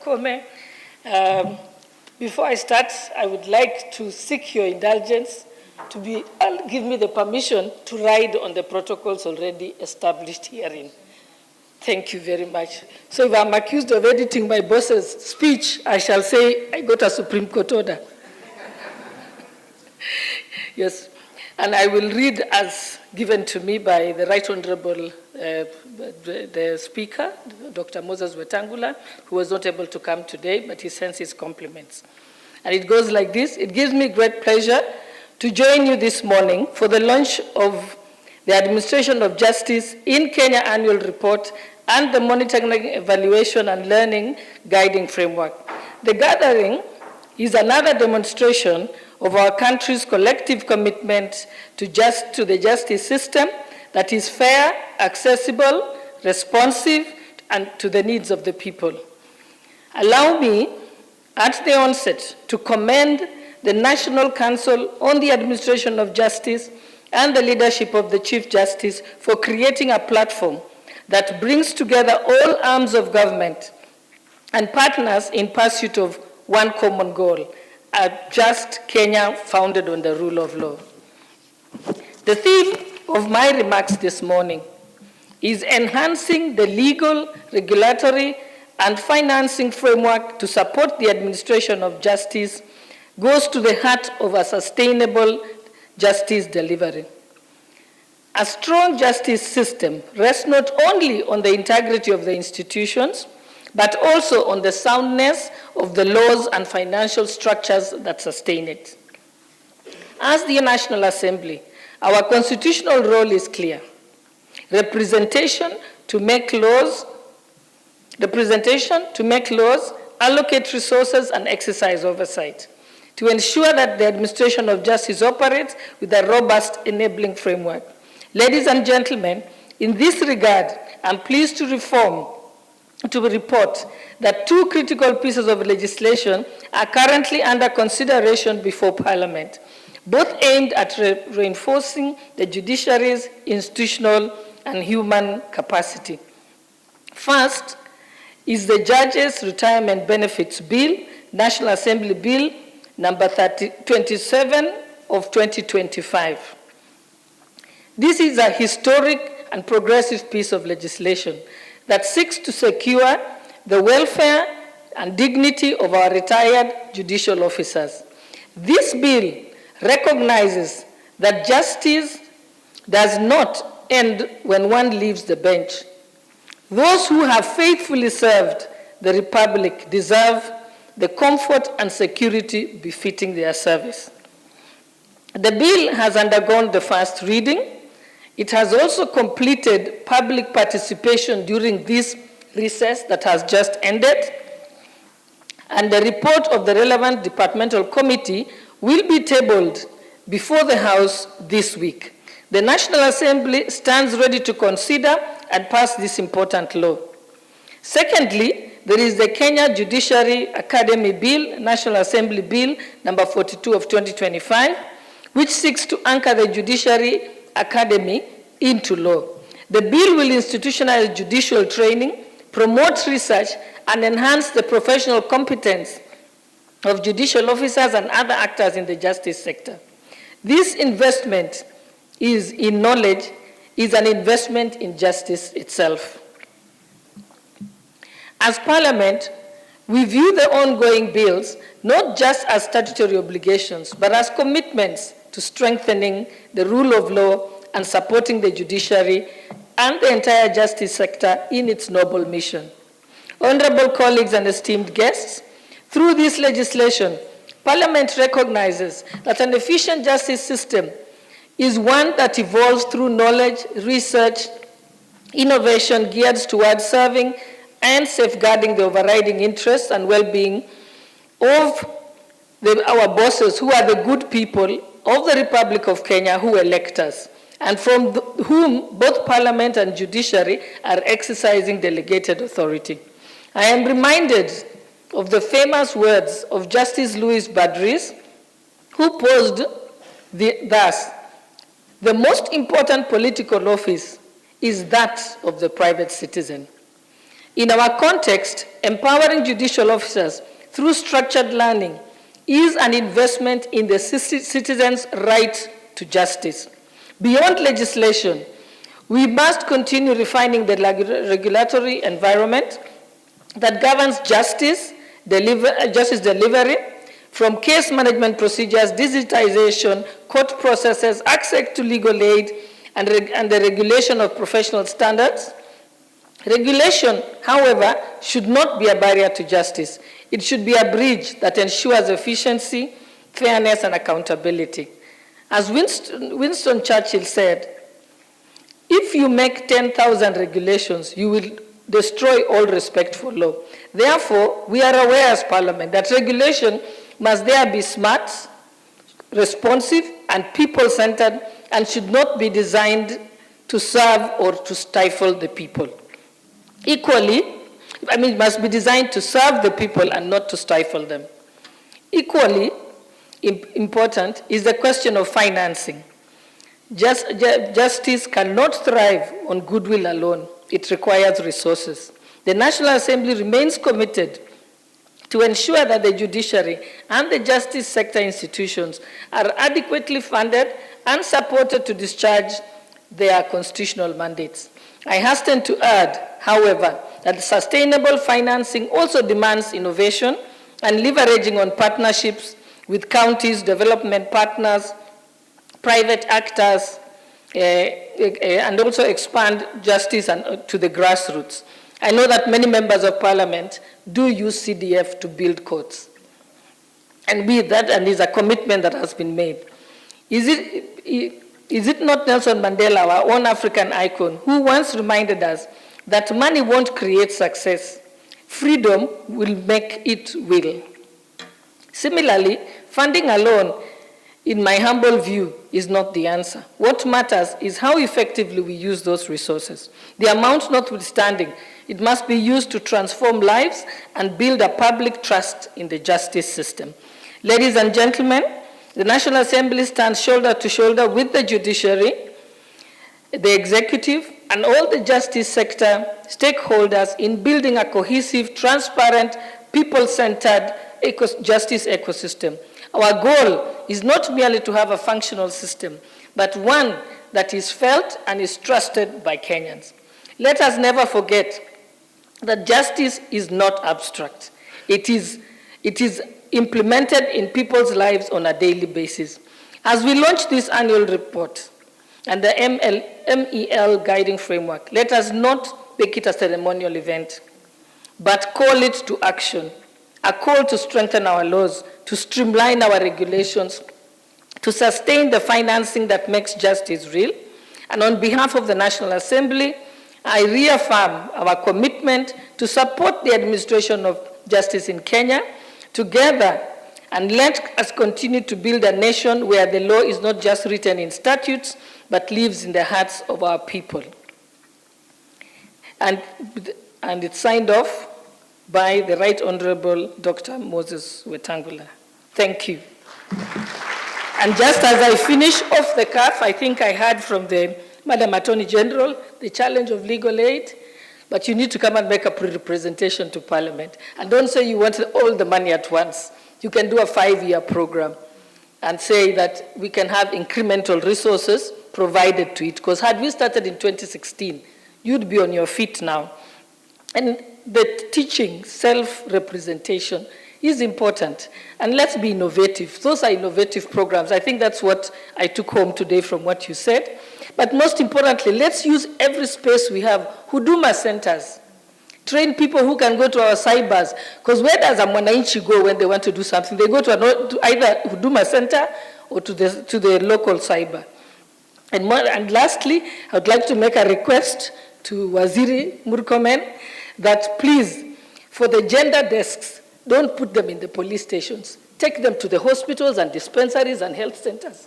Kome. Before I start, I would like to seek your indulgence to give me the permission to ride on the protocols already established herein. Thank you very much. So if I'm accused of editing my boss's speech, I shall say I got a Supreme Court order. Yes, and I will read as given to me by the Right Honorable the Speaker, Dr. Moses Wetangula, who was not able to come today, but he sends his compliments. And it goes like this. It gives me great pleasure to join you this morning for the launch of the Administration of Justice in Kenya Annual Report and the Monitoring, Evaluation and Learning Guiding Framework. The gathering is another demonstration of our country's collective commitment to the justice system that is fair, accessible, responsive, and to the needs of the people. Allow me, at the onset, to commend the National Council on the Administration of Justice and the leadership of the Chief Justice for creating a platform that brings together all arms of government and partners in pursuit of one common goal, a just Kenya founded on the rule of law. The theme of my remarks this morning is enhancing the legal, regulatory, and financing framework to support the administration of justice goes to the heart of a sustainable justice delivery. A strong justice system rests not only on the integrity of the institutions, but also on the soundness of the laws and financial structures that sustain it. As the National Assembly, our constitutional role is clear. Representation to make laws, allocate resources, and exercise oversight to ensure that the administration of justice operates with a robust enabling framework. Ladies and gentlemen, in this regard, I'm pleased to report that two critical pieces of legislation are currently under consideration before Parliament, both aimed at reinforcing the judiciary's institutional and human capacity. First is the Judges' Retirement Benefits Bill, National Assembly Bill number 27 of 2025. This is a historic and progressive piece of legislation that seeks to secure the welfare and dignity of our retired judicial officers. This bill recognizes that justice does not end when one leaves the bench. Those who have faithfully served the Republic deserve the comfort and security befitting their service. The bill has undergone the first reading. It has also completed public participation during this recess that has just ended, and the report of the relevant departmental committee will be tabled before the House this week. The National Assembly stands ready to consider and pass this important law. Secondly, there is the Kenya Judiciary Academy Bill, National Assembly Bill number 42 of 2025, which seeks to anchor the Judiciary Academy into law. The bill will institutionalize judicial training, promote research, and enhance the professional competence of judicial officers and other actors in the justice sector. This investment in knowledge is an investment in justice itself. As Parliament, we view the ongoing bills not just as statutory obligations, but as commitments to strengthening the rule of law and supporting the judiciary and the entire justice sector in its noble mission. Honorable colleagues and esteemed guests, through this legislation, Parliament recognizes that an efficient justice system is one that evolves through knowledge, research, innovation geared towards serving and safeguarding the overriding interests and well-being of our bosses, who are the good people of the Republic of Kenya who elect us, and from whom both Parliament and Judiciary are exercising delegated authority. I am reminded of the famous words of Justice Louis Badris, who posed thus: the most important political office is that of the private citizen. In our context, empowering judicial officers through structured learning is an investment in the citizens' right to justice. Beyond legislation, we must continue refining the regulatory environment that governs justice delivery, from case management procedures, digitization, court processes, access to legal aid, and the regulation of professional standards. Regulation, however, should not be a barrier to justice. It should be a bridge that ensures efficiency, fairness, and accountability. As Winston Churchill said, if you make 10,000 regulations, you will destroy all respect for law. Therefore, we are aware as Parliament that regulation must there be smart, responsive, and people-centered, and should not be designed to serve or to stifle the people. Equally, it must be designed to serve the people and not to stifle them. Equally important is the question of financing. Justice cannot thrive on goodwill alone. It requires resources. The National Assembly remains committed to ensure that the judiciary and the justice sector institutions are adequately funded and supported to discharge their constitutional mandates. I hasten to add, however, that sustainable financing also demands innovation and leveraging on partnerships with counties, development partners, private actors, and also expand justice to the grassroots. I know that many members of Parliament do use CDF to build courts. And with that, and is a commitment that has been made. Is it not Nelson Mandela, our own African icon, who once reminded us that money won't create success, freedom will make it will. Similarly, funding alone, in my humble view, is not the answer. What matters is how effectively we use those resources. The amount notwithstanding, it must be used to transform lives and build a public trust in the justice system. Ladies and gentlemen, the National Assembly stands shoulder to shoulder with the judiciary, the executive, and all the justice sector stakeholders in building a cohesive, transparent, people-centered justice ecosystem. Our goal is not merely to have a functional system, but one that is felt and is trusted by Kenyans. Let us never forget that justice is not abstract. It is implemented in people's lives on a daily basis. As we launch this annual report and the MEL guiding framework, let us not make it a ceremonial event, but call it to action, a call to strengthen our laws, to streamline our regulations, to sustain the financing that makes justice real. And on behalf of the National Assembly, I reaffirm our commitment to support the administration of justice in Kenya together, and let us continue to build a nation where the law is not just written in statutes, but lives in the hearts of our people. And it's signed off by the Right Honorable Dr. Moses Wetangula. Thank you. And just as I finish off the cuff, I think I heard from the Madam Attorney General the challenge of legal aid, but you need to come and make a representation to Parliament. And don't say you want all the money at once. You can do a 5-year program and say that we can have incremental resources provided to it. Because had we started in 2016, you'd be on your feet now. And the teaching, self-representation is important. And let's be innovative. Those are innovative programs. I think that's what I took home today from what you said. But most importantly, let's use every space we have. Huduma centers. Train people who can go to our cybers. Because where does a mwananchi go when they want to do something? They go to either Huduma center or to the local cyber. And lastly, I would like to make a request to Waziri Murkomen that please, for the gender desks, don't put them in the police stations. Take them to the hospitals and dispensaries and health centers.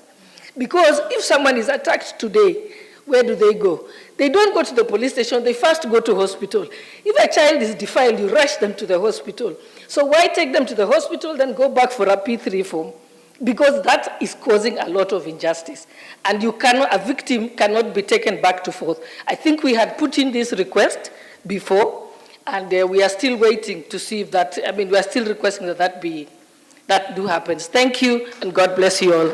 Because if someone is attacked today, where do they go? They don't go to the police station, they first go to hospital. If a child is defiled, you rush them to the hospital. So why take them to the hospital, then go back for a P3 form? Because that is causing a lot of injustice. And a victim cannot be taken back to forth. I think we had put in this request before, And we are still waiting to see if that, we are still requesting that do happen. Thank you, and God bless you all.